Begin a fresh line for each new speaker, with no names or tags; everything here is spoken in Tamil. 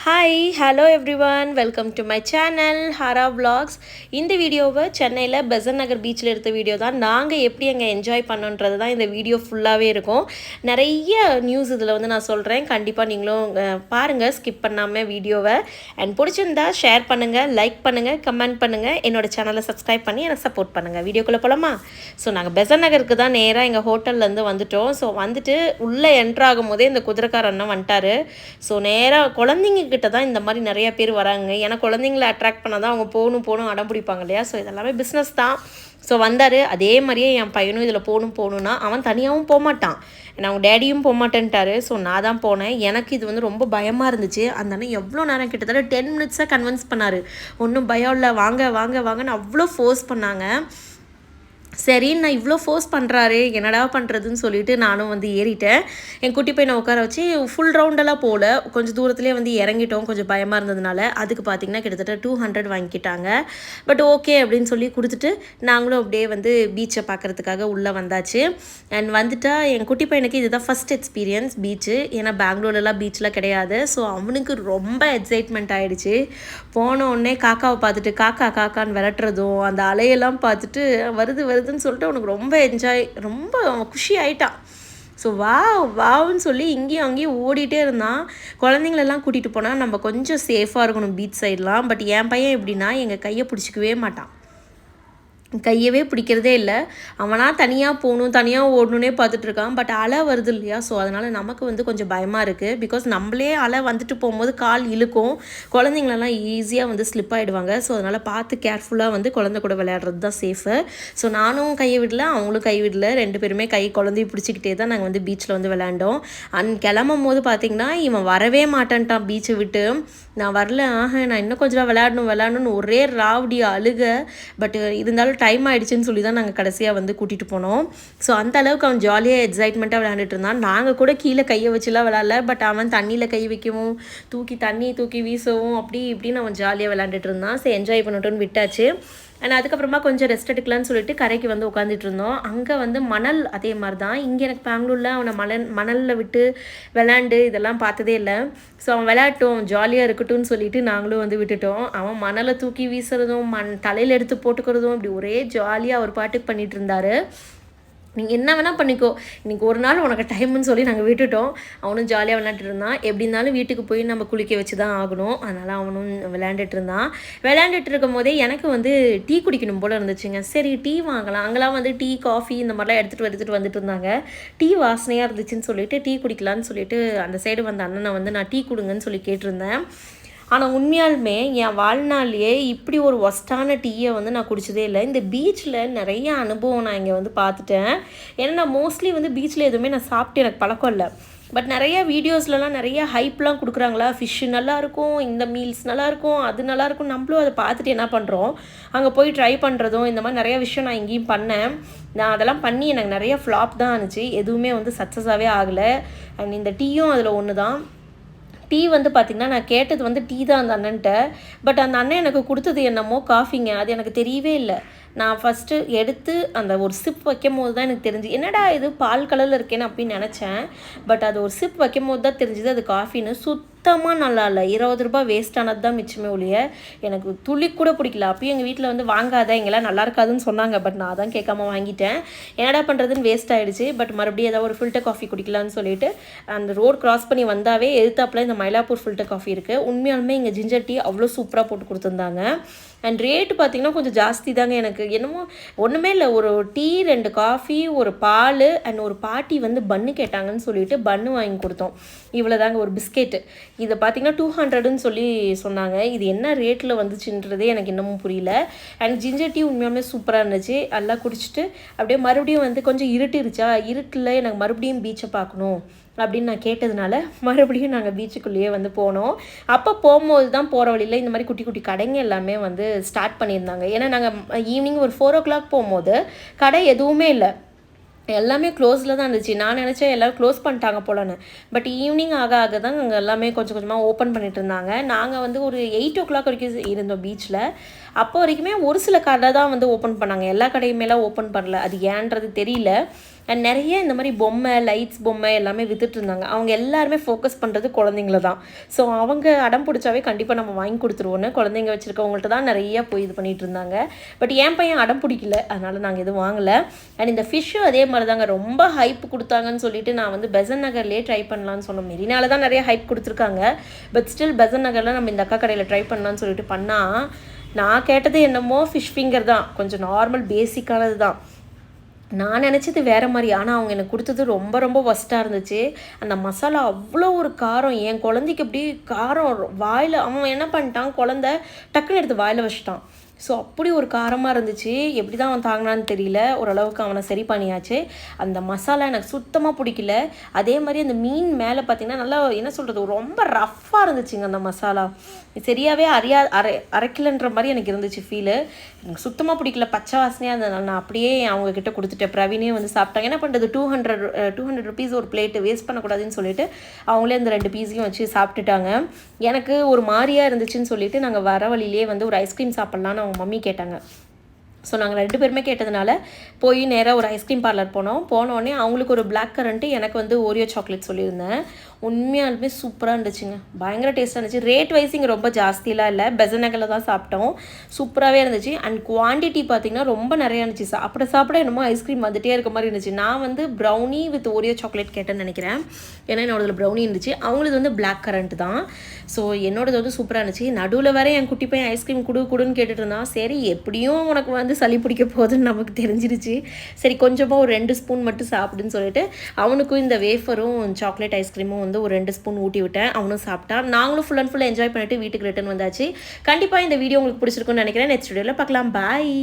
Hi hello everyone welcome to my channel Hara vlogs. இந்த வீடியோவை சென்னையில் பெசன்ட் நகர் பீச்சில் எடுத்த வீடியோ தான். நாங்கள் எப்படி அங்கே என்ஜாய் பண்ணோன்றது தான் இந்த வீடியோ ஃபுல்லாகவே இருக்கும். நிறைய நியூஸ் இதில் வந்து நான் சொல்கிறேன், கண்டிப்பாக நீங்களும் பாருங்கள் ஸ்கிப் பண்ணாமல் வீடியோவை. அண்ட் பிடிச்சிருந்தா ஷேர் பண்ணுங்கள், லைக் பண்ணுங்கள், கமெண்ட் பண்ணுங்கள், என்னோடய சேனலை சப்ஸ்கிரைப் பண்ணி எனக்கு சப்போர்ட் பண்ணுங்கள். வீடியோக்குள்ளே போகலாமா? ஸோ நாங்கள் பெசன்ட் நகருக்கு தான் நேராக எங்கள் ஹோட்டல்லேருந்து வந்துட்டோம். ஸோ வந்துட்டு உள்ளே என்ட்ராகும் போதே இந்த குதிரைக்கார அண்ணன் வந்துட்டார். ஸோ நேராக குழந்தைங்க கிட்ட தான் இந்த மாதிரி நிறைய பேர் வராங்க. ஏன்னா குழந்தைங்கள அட்ராக்ட் பண்ணால் தான் அவங்க போகணும் அடம் பிடிப்பாங்க இல்லையா? ஸோ இதெல்லாமே பிஸ்னஸ் தான். ஸோ வந்தார். அதே மாதிரியே என் பையனும் இதில் போகணுன்னா அவன் தனியாகவும் போகமாட்டான், ஏன்னா அவங்க டேடியும் போகமாட்டேன்ட்டாரு. ஸோ நான் தான் போனேன். எனக்கு இது வந்து ரொம்ப பயமாக இருந்துச்சு. அந்த அண்ணன் எவ்வளோ நேரம், கிட்டத்தட்ட 10 மினிட்ஸாக கன்வின்ஸ் பண்ணார். ஒன்றும் பயம் இல்லை, வாங்க வாங்க வாங்கன்னு அவ்வளோ ஃபோர்ஸ் பண்ணாங்க. சரி, நான் இவ்வளோ ஃபோர்ஸ் பண்ணுறாரு, என்னடா பண்ணுறதுன்னு சொல்லிட்டு நானும் வந்து ஏறிட்டேன். என் குட்டி பையனை உட்கார வச்சு ஃபுல் ரவுண்டெல்லாம் போகல, கொஞ்சம் தூரத்துலேயே வந்து இறங்கிட்டோம். கொஞ்சம் பயமாக இருந்ததுனால அதுக்கு பார்த்திங்கன்னா கிட்டத்தட்ட 200 வாங்கிக்கிட்டாங்க. பட் ஓகே அப்படின்னு சொல்லி கொடுத்துட்டு நாங்களும் அப்படியே வந்து பீச்சை பார்க்குறதுக்காக உள்ளே வந்தாச்சு. அண்ட் வந்துட்டா என் குட்டி பையனுக்கு இதுதான் ஃபஸ்ட் எக்ஸ்பீரியன்ஸ் பீச்சு. ஏன்னா பெங்களூர்லலாம் பீச்சில் கிடையாது. ஸோ அவனுக்கு ரொம்ப எக்ஸைட்மெண்ட் ஆகிடுச்சு. போன உடனே காக்காவை பார்த்துட்டு காக்கா காக்கான்னு விரட்டுறதும், அந்த அலையெல்லாம் பார்த்துட்டு வருதுன்னு சொல்லிட்டு அவனுக்கு ரொம்ப குஷி ஆயிட்டான். ஸோ வாவுன்னு சொல்லி இங்கேயும் அங்கேயும் ஓடிட்டே இருந்தான். குழந்தைங்களெல்லாம் கூட்டிகிட்டு போனால் நம்ம கொஞ்சம் சேஃபாக இருக்கணும் பீச் சைட்லாம். பட் என் பையன் எப்படின்னா எங்கள் கையை பிடிச்சிக்கவே மாட்டான், கையவே பிடிக்கிறதே இல்லை. அவனாக தனியாக போகணும், தனியாக ஓடணுன்னே பார்த்துட்ருக்கான். பட் அலை வருது இல்லையா? ஸோ அதனால் நமக்கு வந்து கொஞ்சம் பயமாக இருக்குது. பிகாஸ் நம்மளே அலை வந்துட்டு போகும்போது கால் இழுக்கும், குழந்தைங்களெல்லாம் ஈஸியாக வந்து ஸ்லிப் ஆகிடுவாங்க. ஸோ அதனால் பார்த்து கேர்ஃபுல்லாக வந்து குழந்தை கூட விளையாடுறது தான் சேஃபு. ஸோ நானும் கையை விடல, அவங்களும் கை விடல, 2 பேருமே குழந்தைய பிடிச்சிக்கிட்டே தான் நாங்கள் வந்து பீச்சில் வந்து விளையாண்டோம். கிளம்பும் போது பார்த்திங்கன்னா இவன் வரவே மாட்டேன்ட்டான் பீச்சை விட்டு. நான் வரல, நான் இன்னும் கொஞ்சம் விளையாடணும்னு ஒரே ராவடி அழுக. பட் இருந்தாலும் டைம் ஆகிடுச்சின்னு சொல்லி தான் நாங்கள் கடைசியாக வந்து கூட்டிகிட்டு போனோம். ஸோ அந்த அளவுக்கு அவன் ஜாலியாக எக்ஸைட்மெண்ட்டாக விளையாண்டுட்டு இருந்தான். நாங்கள் கூட கீழே கையை வச்சுலாம் விளையாடல. பட் அவன் தண்ணியில் கை வைக்கவும், தூக்கி வீசவும், அப்படி இப்படின்னு அவன் ஜாலியாக விளையாண்டுட்டு இருந்தான். ஸோ என்ஜாய் பண்ணட்டும்னு விட்டாச்சு. அண்ட் அதுக்கப்புறமா கொஞ்சம் ரெஸ்ட் எடுக்கலான்னு சொல்லிட்டு கரைக்கு வந்து உட்காந்துட்டு இருந்தோம். அங்கே வந்து மணல் அதே மாதிரி தான். இங்கே எனக்கு பெங்களூரில் அவனை மணலில் விட்டு விளையாண்டு இதெல்லாம் பார்த்ததே இல்லை. ஸோ அவன் விளையாட்டும், ஜாலியாக இருக்கட்டும்னு சொல்லிட்டு நாங்களும் வந்து விட்டுட்டோம். அவன் மணலை தூக்கி வீசுறதும், தலையில் எடுத்து போட்டுக்கிறதும், இப்படி ஒரே ஜாலியாக ஒரு பாட்டுக்கு பண்ணிகிட்டு இருந்தார். நீங்கள் என்ன வேணால் பண்ணிக்கோ, இன்றைக்கி ஒரு நாள் உனக்கு டைம்னு சொல்லி நாங்கள் விட்டுட்டோம். அவனும் ஜாலியாக விளையாண்டுட்டு இருந்தான். எப்படி இருந்தாலும் வீட்டுக்கு போய் நம்ம குளிக்க வச்சு தான் ஆகணும். அதனால் அவனும் விளையாண்டுட்டு இருந்தான். விளையாண்டுட்டு இருக்கும் போதே எனக்கு வந்து டீ குடிக்கணும் போல் இருந்துச்சுங்க. சரி டீ வாங்கலாம். அங்கெல்லாம் வந்து டீ, காஃபி இந்த மாதிரிலாம் எடுத்துகிட்டு வந்துட்டு இருந்தாங்க. டீ வாசனையாக இருந்துச்சுன்னு சொல்லிட்டு டீ குடிக்கலான்னு சொல்லிட்டு அந்த சைடு வந்த அண்ணனை வந்து நான் டீ கொடுங்கன்னு சொல்லி கேட்டிருந்தேன். ஆனால் உண்மையாலுமே என் வாழ்நாள்லேயே இப்படி ஒரு ஒஸ்ட்டான டீயை வந்து நான் குடிச்சதே இல்லை. இந்த பீச்சில் நிறைய அனுபவம் நான் இங்கே வந்து பார்த்துட்டேன். ஏன்னா நான் மோஸ்ட்லி வந்து பீச்சில் எதுவுமே நான் சாப்பிட்டு எனக்கு பழக்கம் இல்லை. பட் நிறைய வீடியோஸ்லலாம் நிறைய ஹைப்லாம் கொடுக்குறாங்களா, ஃபிஷ்ஷு நல்லாயிருக்கும், இந்த மீல்ஸ் நல்லாயிருக்கும், அது நல்லாயிருக்கும். நம்மளும் அதை பார்த்துட்டு என்ன பண்ணுறோம், அங்கே போய் ட்ரை பண்ணுறதும், இந்த மாதிரி நிறைய விஷயம் நான் இங்கேயும் பண்ணேன். நான் அதெல்லாம் பண்ணி எனக்கு நிறைய ஃப்ளாப் தான் ஆணுச்சு, எதுவுமே வந்து சக்ஸஸாகவே ஆகலை. அண்ட் இந்த டீயும் அதில் ஒன்று தான். டீ வந்து பார்த்திங்கன்னா நான் கேட்டது வந்து டீ தான் அந்த அண்ணன்ட்ட. பட் அந்த அண்ணன் எனக்கு கொடுத்தது என்னமோ காஃபிங்க, அது எனக்கு தெரியவே இல்லை. நான் ஃபஸ்ட்டு எடுத்து அந்த ஒரு சிப் வைக்கும் போது தான் எனக்கு தெரிஞ்சு, என்னடா இது பால் கலரில் இருக்கேன்னு அப்படின்னு நினச்சேன். பட் அது ஒரு சிப் வைக்கும் போது தான் தெரிஞ்சுது அது காஃபின்னு. சுத்தமாக நல்லா இல்லை. 20 ரூபாய் வேஸ்ட் ஆனது தான் மிச்சமே ஒழிய எனக்கு துளி கூட பிடிக்கல. அப்பயும் எங்கள் வீட்டில் வந்து வாங்காத, இங்கெல்லாம் நல்லா இருக்காதுன்னு சொன்னாங்க. பட் நான் தான் கேட்காம வாங்கிட்டேன். என்னடா பண்ணுறதுன்னு வேஸ்ட் ஆகிடுச்சு. பட் மறுபடியும் ஏதாவது ஒரு ஃபில்டர் காஃபி குடிக்கலான்னு சொல்லிட்டு அந்த ரோட் கிராஸ் பண்ணி வந்தாவே எதிர்த்தாப்பில் இந்த மயிலாப்பூர் ஃபில்டர் காஃபி இருக்குது. உண்மையாலுமே இங்கே ஜிஞ்சர் டீ அவ்வளோ சூப்பராக போட்டு கொடுத்துருந்தாங்க. அண்ட் ரேட்டு பார்த்திங்கன்னா கொஞ்சம் ஜாஸ்தி தாங்க. எனக்கு என்னமோ ஒன்றுமே இல்லை, ஒரு டீ, 2 காஃபி, ஒரு பால் அண்ட் ஒரு பாட்டி வந்து பன்னு கேட்டாங்கன்னு சொல்லிட்டு பன்னு வாங்கி கொடுத்தோம். இவ்வளோ தாங்க. ஒரு பிஸ்கெட்டு இதை பார்த்திங்கன்னா 200ன்னு சொல்லி சொன்னாங்க. இது என்ன ரேட்டில் வந்துச்சுன்றதே எனக்கு இன்னமும் புரியல. அண்ட் ஜிஞ்சர் டீ உண்மையாலுமே சூப்பராக இருந்துச்சு. எல்லாம் குடிச்சிட்டு அப்படியே மறுபடியும் வந்து கொஞ்சம் இருட்டில் எனக்கு மறுபடியும் பீச்சை பார்க்கணும் அப்படின்னு நான் கேட்டதுனால மறுபடியும் நாங்கள் பீச்சுக்குள்ளேயே வந்து போனோம். அப்போ போகும்போது தான் போகிற வழியில் இந்த மாதிரி குட்டி குட்டி கடைங்க எல்லாமே வந்து ஸ்டார்ட் பண்ணியிருந்தாங்க. ஏன்னா நாங்கள் ஈவினிங் ஒரு 4 o'clock போகும்போது கடை எதுவுமே இல்லை, எல்லாமே க்ளோஸில் தான் இருந்துச்சு. நான் நினச்சேன் எல்லோரும் க்ளோஸ் பண்ணிட்டாங்க போலன்னு. பட் ஈவினிங் ஆக தான் அங்கே எல்லாமே கொஞ்சம் கொஞ்சமாக ஓப்பன் பண்ணிட்டு இருந்தாங்க. நாங்கள் வந்து ஒரு 8 o'clock வரைக்கும் இருந்தோம் பீச்சில். அப்போ வரைக்குமே ஒரு சில கடை தான் வந்து ஓப்பன் பண்ணாங்க, எல்லா கடையுமேலாம் ஓப்பன் பண்ணல. அது ஏன்றது தெரியல. அண்ட் நிறைய இந்த மாதிரி பொம்மை லைட்ஸ் பொம்மை எல்லாமே வித்துட்டு இருந்தாங்க. அவங்க எல்லாருமே ஃபோக்கஸ் பண்ணுறது குழந்தைங்கள தான். ஸோ அவங்க அடம் பிடிச்சாவே கண்டிப்பாக நம்ம வாங்கி கொடுத்துருவோன்னு குழந்தைங்க வச்சுருக்கவங்கள்ட்ட தான் நிறையா போய் இது பண்ணிகிட்டு இருந்தாங்க. பட் என் பையன் அடம் பிடிக்கல, அதனால் நாங்கள் எதுவும் வாங்கலை. அண்ட் இந்த ஃபிஷ்ஷும் அதே மாதிரி தாங்க ரொம்ப ஹைப் கொடுத்தாங்கன்னு சொல்லிட்டு நான் வந்து பெசன் நகர்லேயே ட்ரை பண்ணலான்னு சொன்னோம். மெரினால தான் நிறைய ஹைப் கொடுத்துருக்காங்க. பட் ஸ்டில் பெசன் நகரில் நம்ம இந்த அக்கா கடையில் ட்ரை பண்ணலான்னு சொல்லிட்டு பண்ணால், நான் கேட்டது என்னமோ ஃபிஷ் ஃபிங்கர் தான், கொஞ்சம் நார்மல் பேசிக்கானது தான். நான் நினச்சது வேறு மாதிரி, ஆனால் அவங்க எனக்கு கொடுத்தது ரொம்ப ரொம்ப ஒஸ்ட்டாக இருந்துச்சு. அந்த மசாலா அவ்வளோ ஒரு காரம், என் குழந்தைக்கு அப்படி காரம் வாயில், அவன் என்ன பண்ணிட்டான், குழந்த டக்குன்னு எடுத்து வாயில் வச்சிட்டான். ஸோ அப்படி ஒரு காரமாக இருந்துச்சு. எப்படி தான் அவன் தாங்கினான்னு தெரியல. ஓரளவுக்கு அவனை சரி பண்ணியாச்சு. அந்த மசாலா எனக்கு சுத்தமாக பிடிக்கல. அதே மாதிரி அந்த மீன் மேலே பார்த்திங்கன்னா நல்லா என்ன சொல்கிறது, ரொம்ப ரஃப்பாக இருந்துச்சுங்க அந்த மசாலா. சரியாகவே அரைக்கலன்ற மாதிரி எனக்கு இருந்துச்சு ஃபீலு. எனக்கு சுத்தமாக பிடிக்கல, பச்சை வாசனையாக இருந்தது. நான் அப்படியே அவங்கக்கிட்ட கொடுத்துட்டேன். பிரவீனே வந்து சாப்பிட்டாங்க. என்ன பண்ணுறது, 200 ருபீஸ் ஒரு பிளேட்டு, வேஸ்ட் பண்ணக்கூடாதுன்னு சொல்லிட்டு அவங்களே அந்த 2 பீஸையும் வச்சு சாப்பிட்டுட்டாங்க. எனக்கு ஒரு மாதிரியாக இருந்துச்சுன்னு சொல்லிட்டு நாங்கள் வர வழியிலே வந்து ஒரு ஐஸ்கிரீம் சாப்பிட்லான்னு அவங்க மம்மி கேட்டாங்க. ஸோ நாங்கள் 2 பேருமே கேட்டதுனால போய் நேராக ஒரு ஐஸ்கிரீம் பார்லர் போனோடனே அவங்களுக்கு ஒரு பிளாக் கரண்ட்டு, எனக்கு வந்து ஓரியோ சாக்லேட் சொல்லியிருந்தேன். உண்மையாலுமே சூப்பராக இருந்துச்சுங்க, பயங்கர டேஸ்ட்டாக இருந்துச்சு. ரேட் வைஸ் இங்கே ரொம்ப ஜாஸ்தியெலாம் இல்லை, பெசன் நகரில் தான் சாப்பிட்டோம். சூப்பராகவே இருந்துச்சு. அண்ட் குவான்டிட்டி பார்த்திங்கன்னா ரொம்ப நிறையா இருந்துச்சு. சாப்பிட என்னமோ ஐஸ்கிரீம் வந்துகிட்டே இருக்க மாதிரி இருந்துச்சு. நான் வந்து ப்ரௌனி வித் ஓரியோ சாக்லேட் கேட்டேன்னு நினைக்கிறேன், ஏன்னா என்னோடதுல ப்ரௌனி இருந்துச்சு. அவங்களது வந்து பிளாக் கரண்ட் தான். ஸோ என்னோடது வந்து சூப்பராக இருந்துச்சு. நடுவில் வேறு என் குட்டி பையன் ஐஸ்கிரீம் கொடுன்னு கேட்டுட்டு இருந்தான். சரி எப்படியும் உனக்கு வந்து சளி பிடிக்க போகுதுன்னு நமக்கு தெரிஞ்சிருச்சு. சரி கொஞ்சமாக ஒரு 2 ஸ்பூன் மட்டும் சாப்பிடுன்னு சொல்லிட்டு அவனுக்கும் இந்த வேஃபரும் சாக்லேட் ஐஸ்கிரீமும் வந்து ஒரு 2 ஸ்பூன் ஊட்டி விட்டேன். அவனும் சாப்பிட்டான். நாங்களும் ஃபுல் அண்ட் ஃபுல்லாக என்ஜாய் பண்ணிட்டு வீட்டுக்கு ரிட்டர்ன் வந்தாச்சு. கண்டிப்பாக இந்த வீடியோ உங்களுக்கு பிடிச்சிருக்குன்னு நினைக்கிறேன். நெக்ஸ்ட் வீடியோவில் பார்க்கலாம். பாய்.